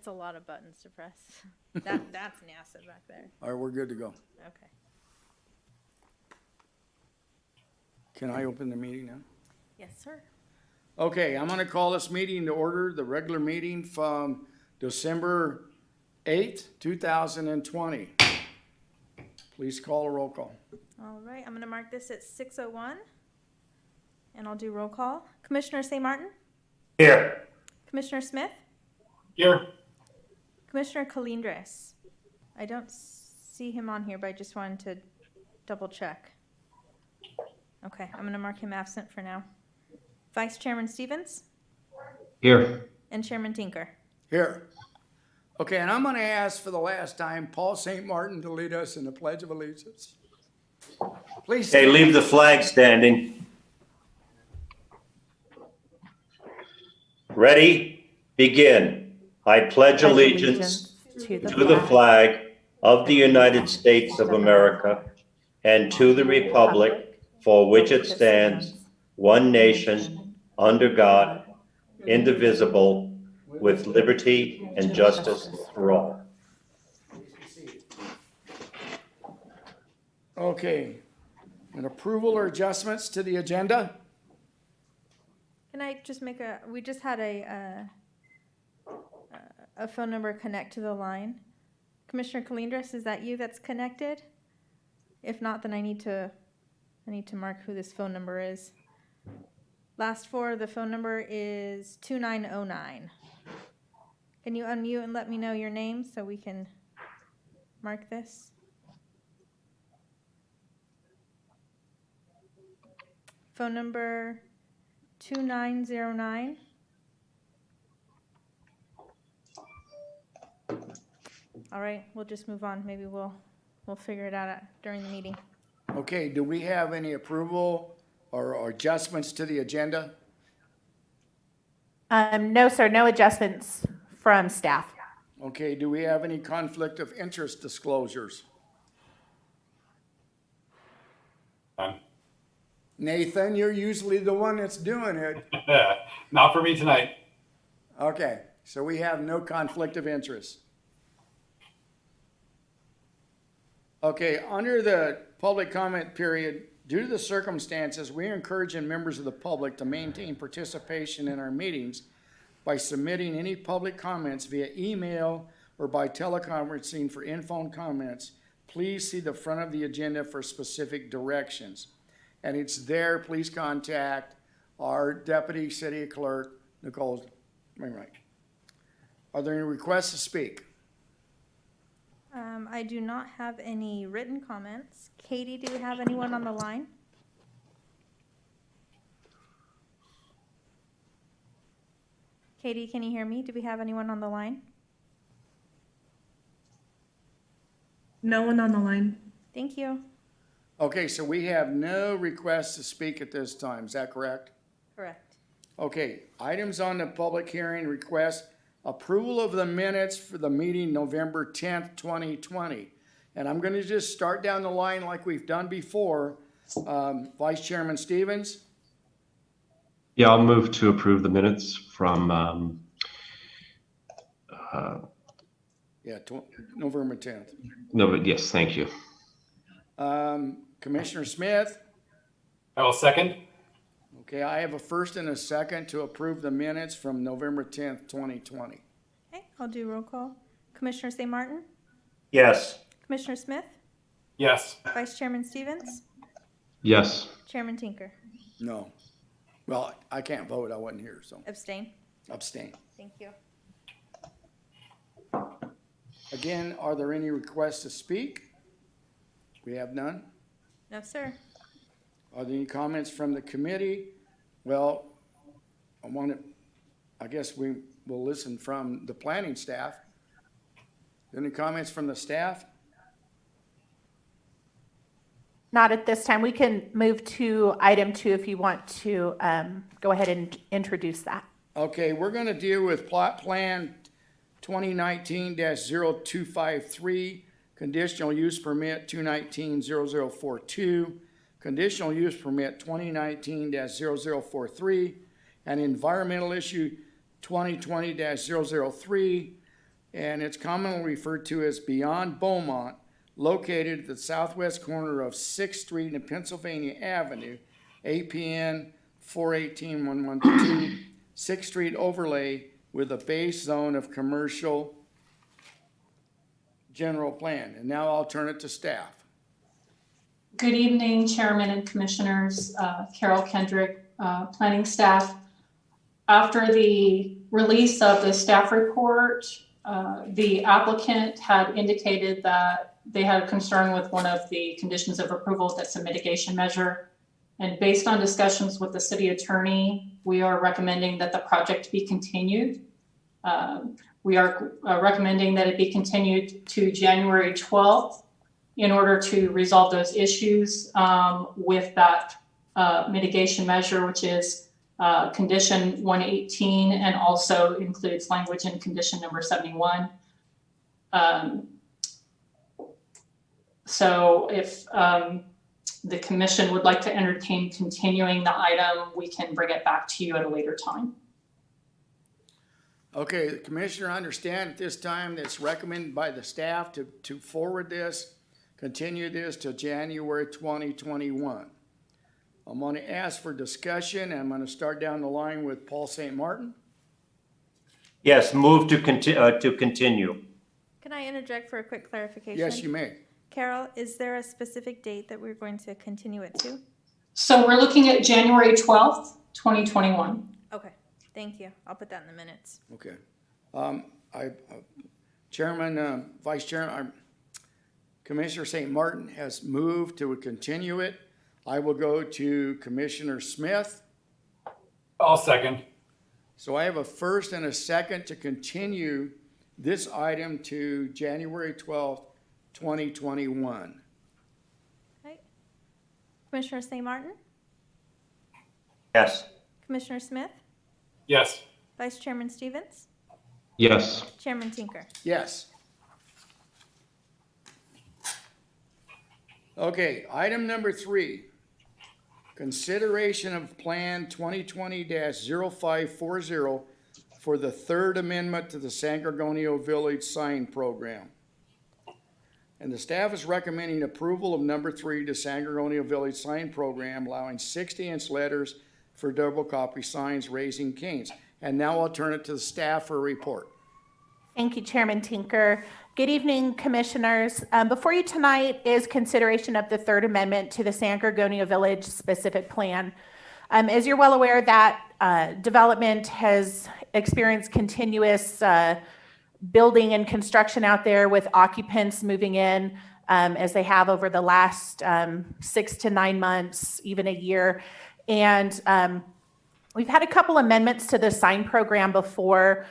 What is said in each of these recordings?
That's a lot of buttons to press. That's NASA back there. All right, we're good to go. Okay. Can I open the meeting now? Yes, sir. Okay, I'm gonna call this meeting to order, the regular meeting from December 8th, 2020. Please call a roll call. All right, I'm going to mark this at 6:01, and I'll do roll call. Commissioner St. Martin? Here. Commissioner Smith? Here. Commissioner Colindres? I don't see him on here, but I just wanted to double check. Okay, I'm going to mark him absent for now. Vice Chairman Stevens? Here. And Chairman Tinker? Here. Okay, and I'm gonna ask for the last time, Paul St. Martin to lead us in the Pledge of Allegiance. Please. Hey, leave the flag standing. Ready? Begin. I pledge allegiance to the flag of the United States of America and to the republic for which it stands, one nation, under God, indivisible, with liberty and justice for all. Okay, an approval or adjustments to the agenda? Can I just make we just had a phone number connect to the line. Commissioner Colindres, is that you that's connected? If not, then I need to mark who this phone number is. Last four of the phone number is 2909. Can you unmute and let me know your name so we can mark this? Phone number 2909. All right, we'll just move on. Maybe we'll figure it out during the meeting. Okay, do we have any approval or adjustments to the agenda? No, sir, no adjustments from staff. Okay, do we have any conflict of interest disclosures? None. Nathan, you're usually the one that's doing it. Not for me tonight. Okay, so we have no conflict of interest. Okay, under the public comment period, due to the circumstances, we are encouraging members of the public to maintain participation in our meetings by submitting any public comments via email or by teleconferencing for in-phone comments. Please see the front of the agenda for specific directions. And it's there, please contact our Deputy City Clerk, Nicole Wainwright. Are there any requests to speak? I do not have any written comments. Katie, do we have anyone on the line? Katie, can you hear me? Do we have anyone on the line? No one on the line. Thank you. Okay, so we have no requests to speak at this time, is that correct? Correct. Okay, items on the public hearing request, approval of the minutes for the meeting November 10th, 2020. And I'm gonna just start down the line like we've done before. Vice Chairman Stevens? Yeah, I'll move to approve the minutes from November 10th. no, but yes, thank you. Commissioner Smith? I will second. Okay, I have a first and a second to approve the minutes from November 10th, 2020. Okay, I'll do roll call. Commissioner St. Martin? Yes. Commissioner Smith? Yes. Vice Chairman Stevens? Yes. Chairman Tinker? No. Well, I can't vote, I wasn't here, so Abstain? abstain. Thank you. Again, are there any requests to speak? We have none. No, sir. Are there any comments from the committee? Well, I guess we will listen from the planning staff. Any comments from the staff? Not at this time. We can move to item 2 if you want to go ahead and introduce that. Okay, we're gonna deal with plot plan 2019-0253, conditional use permit 219-0042, conditional use permit 2019-0043, and environmental issue 2020-003, and it's commonly referred to as Beyond Beaumont, located at the southwest corner of 6th Street and Pennsylvania Avenue, APN 418-112, 6th Street overlay with a base zone of commercial general plan. And now I'll turn it to staff. Good evening, Chairman and Commissioners. Carol Kendrick, Planning Staff. After the release of the staff report, the applicant had indicated that they had a concern with one of the conditions of approval that's a mitigation measure. And based on discussions with the city attorney, we are recommending that the project be continued. We are recommending that it be continued to January 12th in order to resolve those issues with that mitigation measure, which is condition 118 and also includes language in condition number 71. So if the commission would like to entertain continuing the item, we can bring it back to you at a later time. Okay, the commissioner understand at this time it's recommended by the staff to forward this, continue this to January 2021. I'm going to ask for discussion. I'm going to start down the line with Paul St. Martin. Yes, move to continue. Can I interject for a quick clarification? Yes, you may. Carol, is there a specific date that we're going to continue it to? So we're looking at January 12th, 2021. Okay, thank you. I'll put that in the minutes. Okay. Chairman, Vice Chairman, Commissioner St. Martin has moved to continue it. I will go to Commissioner Smith. I'll second. So I have a first and a second to continue this item to January 12th, 2021. Okay. Commissioner St. Martin? Yes. Commissioner Smith? Yes. Vice Chairman Stevens? Yes. Chairman Tinker? Yes. Okay, item number 3. Consideration of Plan 2020-0540 for the third amendment to the San Gorgonio Village sign program. And the staff is recommending approval of number 3 to San Gorgonio Village sign program, allowing 60-inch letters for double copy signs raising canes. And now I'll turn it to the staff for a report. Thank you, Chairman Tinker. Good evening, Commissioners. Before you tonight is consideration of the third amendment to the San Gorgonio Village specific plan. As you're well aware, that development has experienced continuous building and construction out there with occupants moving in as they have over the last 6 to 9 months, even a year. And we've had a couple amendments to the sign program before.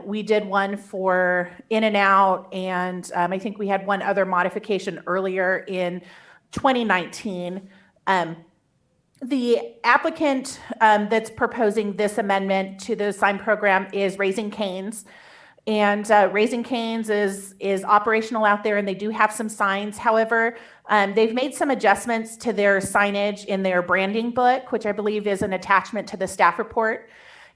We did one for in and out, and I think we had one other modification earlier in 2019. The applicant that's proposing this amendment to the sign program is Raising Canes. And Raising Canes is operational out there, and they do have some signs. However, they've made some adjustments to their signage in their branding book, which I believe is an attachment to the staff report.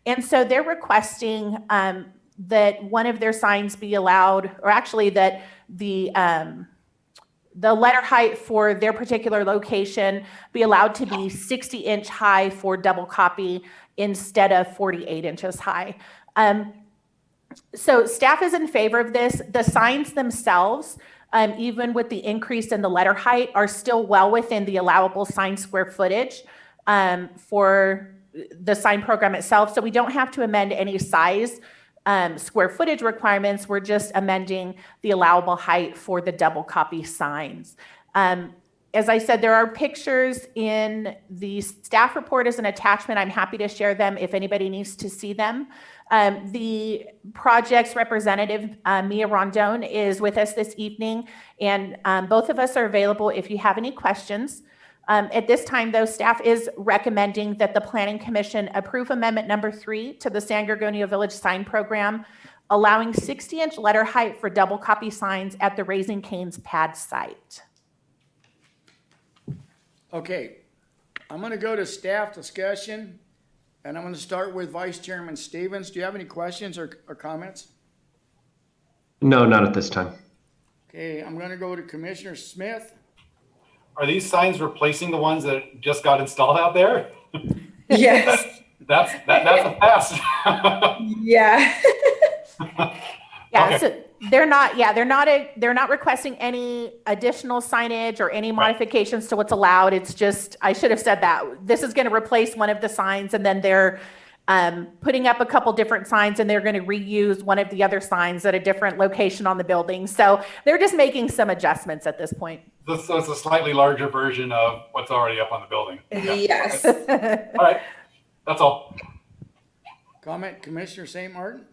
And so they're requesting that one of their signs be allowed, or actually that the letter height for their particular location be allowed to be 60-inch high for double copy instead of 48 inches high. So staff is in favor of this. The signs themselves, even with the increase in the letter height, are still well within the allowable sign square footage for the sign program itself. So we don't have to amend any size square footage requirements. We're just amending the allowable height for the double copy signs. As I said, there are pictures in the staff report as an attachment. I'm happy to share them if anybody needs to see them. The project's representative, Mia Rondone, is with us this evening, and both of us are available if you have any questions. At this time, though, staff is recommending that the Planning Commission approve Amendment Number 3 to the San Gorgonio Village sign program, allowing 60-inch letter height for double copy signs at the Raising Canes pad site. Okay, I'm going to go to staff discussion, and I'm going to start with Vice Chairman Stevens. Do you have any questions or comments? No, not at this time. Okay, I'm gonna go to Commissioner Smith. Are these signs replacing the ones that just got installed out there? Yes. That's a pass. Yeah. Yeah, Okay. so they're not requesting any additional signage or any modifications to what's allowed. It's just, I should have said that. This is going to replace one of the signs, and then they're putting up a couple different signs, and they're going to reuse one of the other signs at a different location on the building. So they're just making some adjustments at this point. So it's a slightly larger version of what's already up on the building. Yeah. Yes. Okay. All right. That's all. Comment, Commissioner St. Martin?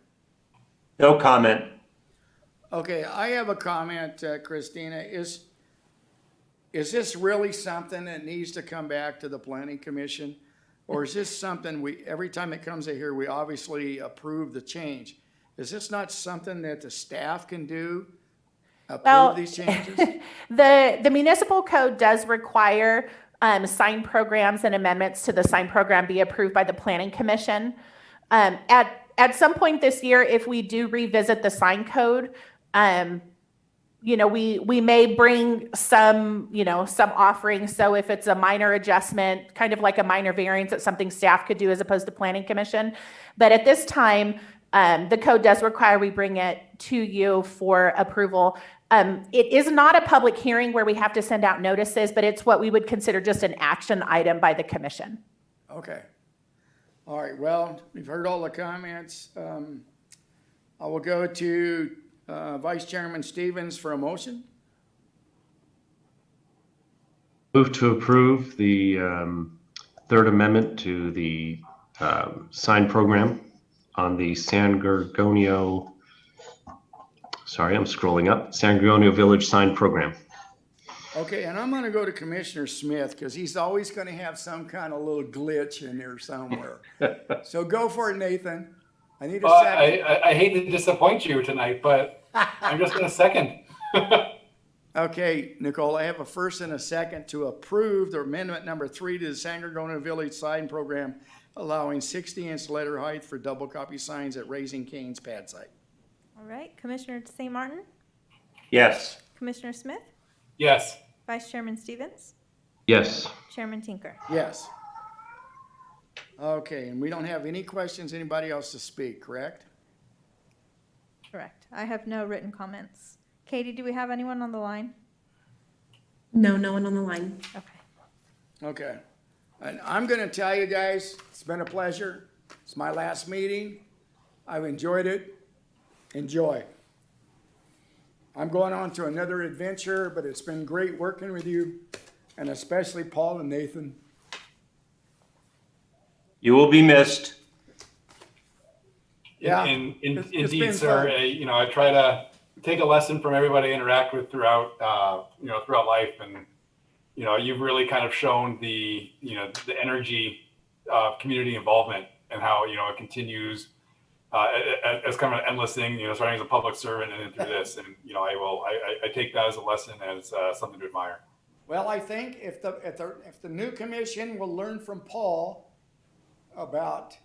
No comment. Okay, I have a comment, Christina. Is this really something that needs to come back to the planning commission? Or is this something every time it comes in here, we obviously approve the change? Is this not something that the staff can do? Well, Approve these changes? The municipal code does require sign programs and amendments to the sign program be approved by the planning commission. At some point this year, if we do revisit the sign code, we may bring some offerings. So if it's a minor adjustment, kind of like a minor variance, it's something staff could do as opposed to planning commission. But at this time, the code does require we bring it to you for approval. It is not a public hearing where we have to send out notices, but it's what we would consider just an action item by the commission. Okay. All right, well, we've heard all the comments. I will go to Vice Chairman Stevens for a motion. Move to approve the third amendment to the sign program on the San Gorgonio Village sign program. Okay, and I'm gonna go to Commissioner Smith, because he's always gonna have some kind of little glitch in there somewhere. So go for it, Nathan. I need a Well, second. I hate to disappoint you tonight, but I'm just going to second. Okay, Nicole, I have a first and a second to approve the amendment number 3 to the San Gorgonio Village sign program, allowing 60-inch letter height for double copy signs at Raising Cane's pad site. All right, Commissioner St. Martin, Yes. Commissioner Smith, Yes. Vice Chairman Stevens, Yes. Chairman Tinker. Yes. Okay, and we don't have any questions, anybody else to speak, correct? Correct. I have no written comments. Katie, do we have anyone on the line? No, no one on the line. Okay. Okay. And I'm gonna tell you guys, it's been a pleasure. It's my last meeting. I've enjoyed it. Enjoy. I'm going on to another adventure, but it's been great working with you, and especially Paul and Nathan. You will be missed. Yeah, it's Indeed, been sir. fun. I try to take a lesson from everybody I interact with throughout life, and you've really kind of shown the energy of community involvement and how it continues as kind of an endless thing. Starting as a public servant and then through this, and I take that as a lesson, as something to admire. Well, I think if the new commission will learn from Paul about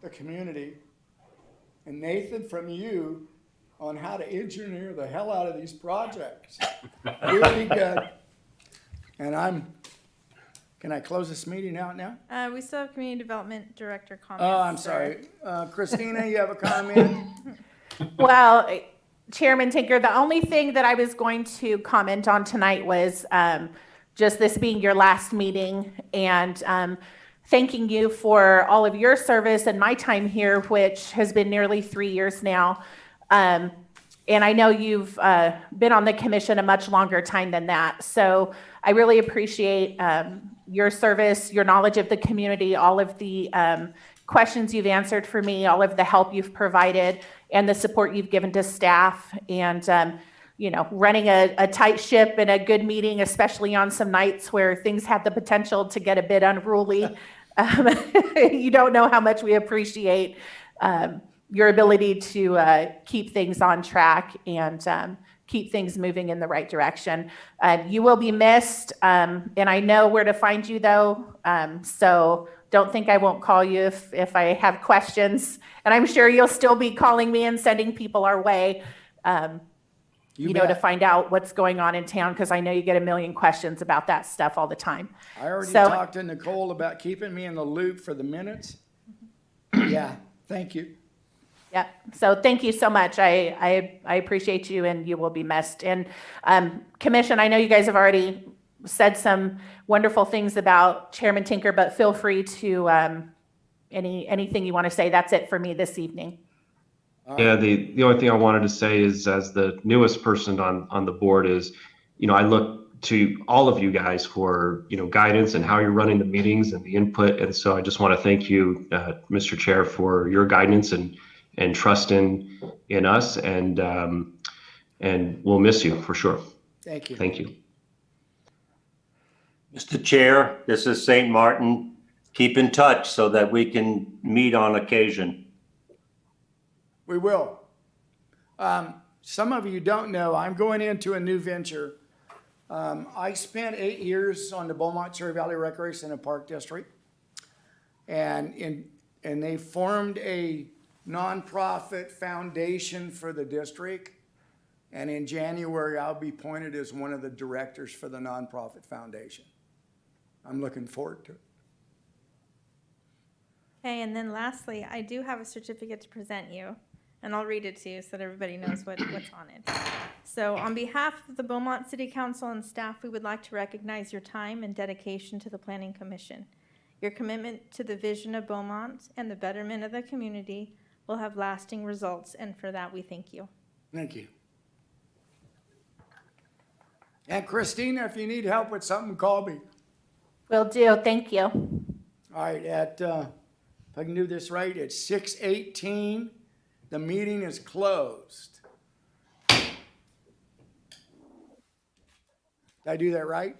the community, and Nathan from you on how to engineer the hell out of these projects, we'll be good. And can I close this meeting out now? We still have Community Development Director comments. Oh, I'm sorry. Christina, you have a comment? Well, Chairman Tinker, the only thing that I was going to comment on tonight was just this being your last meeting, and thanking you for all of your service and my time here, which has been nearly 3 years now. And I know you've been on the commission a much longer time than that. So I really appreciate your service, your knowledge of the community, all of the questions you've answered for me, all of the help you've provided, and the support you've given to staff, and running a tight ship and a good meeting, especially on some nights where things had the potential to get a bit unruly. You don't know how much we appreciate your ability to keep things on track and keep things moving in the right direction. You will be missed, and I know where to find you, though. So don't think I won't call you if I have questions. And I'm sure you'll still be calling me and sending people our way, to bet. find out what's going on in town, because I know you get a million questions about that stuff all the time. I already So- talked to Nicole about keeping me in the loop for the minutes. Yeah, thank you. Yeah, so thank you so much. I appreciate you, and you will be missed. And Commission, I know you guys have already said some wonderful things about Chairman Tinker, but feel free to anything you want to say. That's it for me this evening. Yeah, the only thing I wanted to say is, as the newest person on the board, is, I look to all of you guys for, guidance and how you're running the meetings and the input. And so I just want to thank you, Mr. Chair, for your guidance and trust in us, and we'll miss you for sure. Thank you. Thank you. Mr. Chair, this is St. Martin. Keep in touch so that we can meet on occasion. We will. Some of you don't know, I'm going into a new venture. I spent 8 years on the Beaumont Cherry Valley Recreation and Park District. And they formed a nonprofit foundation for the district. And in January, I'll be appointed as one of the directors for the nonprofit foundation. I'm looking forward to it. Okay, and then lastly, I do have a certificate to present you, and I'll read it to you so that everybody knows what's on it. So on behalf of the Beaumont City Council and staff, we would like to recognize your time and dedication to the Planning Commission. Your commitment to the vision of Beaumont and the betterment of the community will have lasting results, and for that, we thank you. Thank you. And Christina, if you need help with something, call me. Will do. Thank you. All right, if I can do this right, at 6:18, the meeting is closed. Did I do that right?